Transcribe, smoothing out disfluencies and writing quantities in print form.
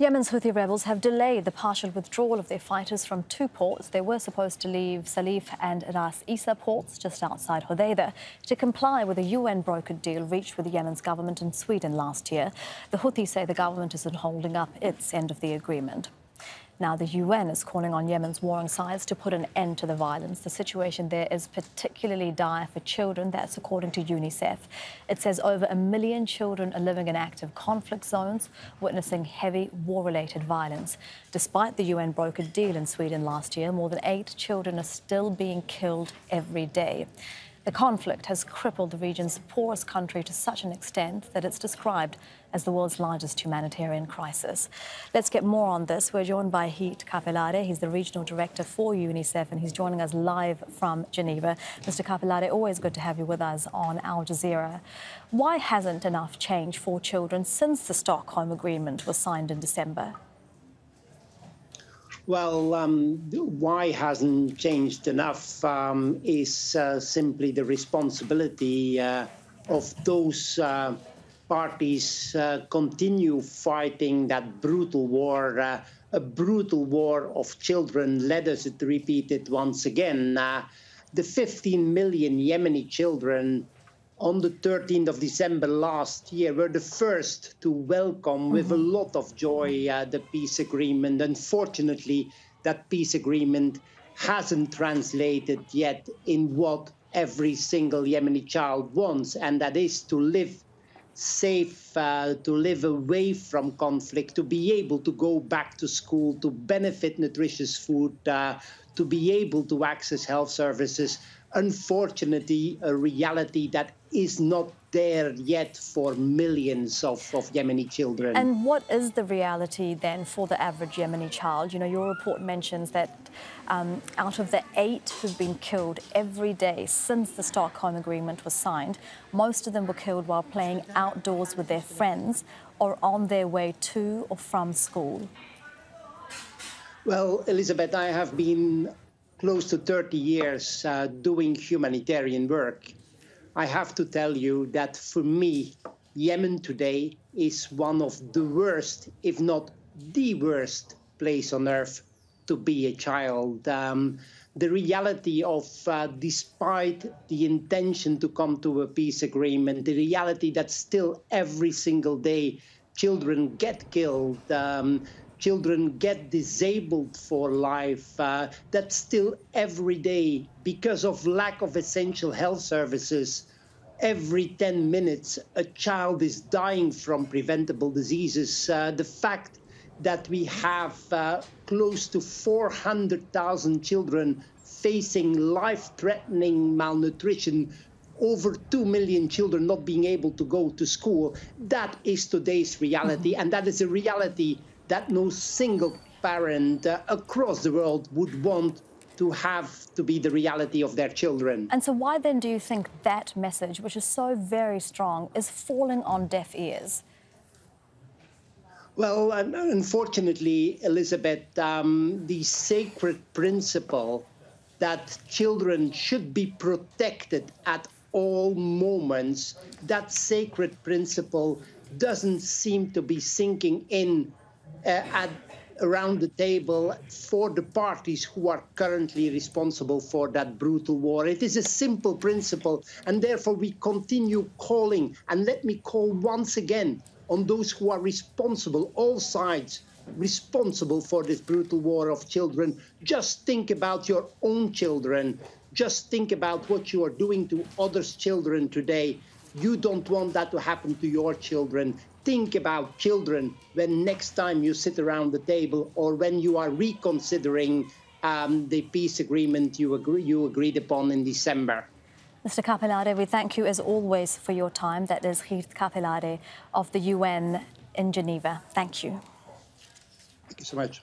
Yemen's Houthi rebels have delayed the partial withdrawal of their fighters from two ports. They were supposed to leave Salif and Ras Isa ports just outside Hodeidah to comply with a UN-brokered deal reached with Yemen's government and Sweden last year. The Houthis say the government isn't holding up its end of the agreement. Now, the UN is calling on Yemen's warring sides to put an end to the violence. The situation there is particularly dire for children. That's according to UNICEF. It says over 1 million children are living in active conflict zones, witnessing heavy war-related violence. Despite the UN-brokered deal in Sweden last year, more than 8 children are still being killed every day. The conflict has crippled the region's poorest country to such an extent that it's described as the world's largest humanitarian crisis. Let's get more on this. We're joined by Geert Cappelaere. He's the regional director for UNICEF, and he's joining us live from Geneva. Mr. Cappelaere, always good to have you with us on Al Jazeera. Why hasn't enough changed for children since the Stockholm Agreement was signed in December? Well, why hasn't changed enough is simply the responsibility of those parties continue fighting that brutal war, a brutal war of children. Let us repeat it once again. The 15 million Yemeni children on the 13th of December last year were the first to welcome with a lot of joy the peace agreement. Unfortunately, that peace agreement hasn't translated yet in what every single Yemeni child wants, and that is to live safe, to live away from conflict, to be able to go back to school, to benefit nutritious food, to be able to access health services. Unfortunately, a reality that is not there yet for millions of Yemeni children. And what is the reality then for the average Yemeni child? You know, your report mentions that out of the 8 who've been killed every day since the Stockholm Agreement was signed, most of them were killed while playing outdoors with their friends or on their way to or from school. Well, Elizabeth, I have been close to 30 years doing humanitarian work. I have to tell you that for me, Yemen today is one of the worst, if not the worst place on earth to be a child. The reality of, despite the intention to come to a peace agreement, the reality that still every single day children get killed, children get disabled for life, that still every day, because of lack of essential health services, every 10 minutes a child is dying from preventable diseases. The fact that we have close to 400,000 children facing life-threatening malnutrition, over 2 million children not being able to go to school, that is today's reality, and that is a reality that no single parent across the world would want to have to be the reality of their children. And so why then do you think that message, which is so very strong, is falling on deaf ears? Well, unfortunately, Elizabeth, the sacred principle that children should be protected at all moments, that sacred principle doesn't seem to be sinking in around the table for the parties who are currently responsible for that brutal war. It is a simple principle, and therefore we continue calling, and let me call once again on those who are responsible, all sides responsible for this brutal war of children. Just think about your own children. Just think about what you are doing to others' children today. You don't want that to happen to your children. Think about children when next time you sit around the table or when you are reconsidering the peace agreement you agreed upon in December. Mr. Cappelaere, we thank you as always for your time. That is Geert Cappelaere of the UN in Geneva. Thank you. Thank you so much.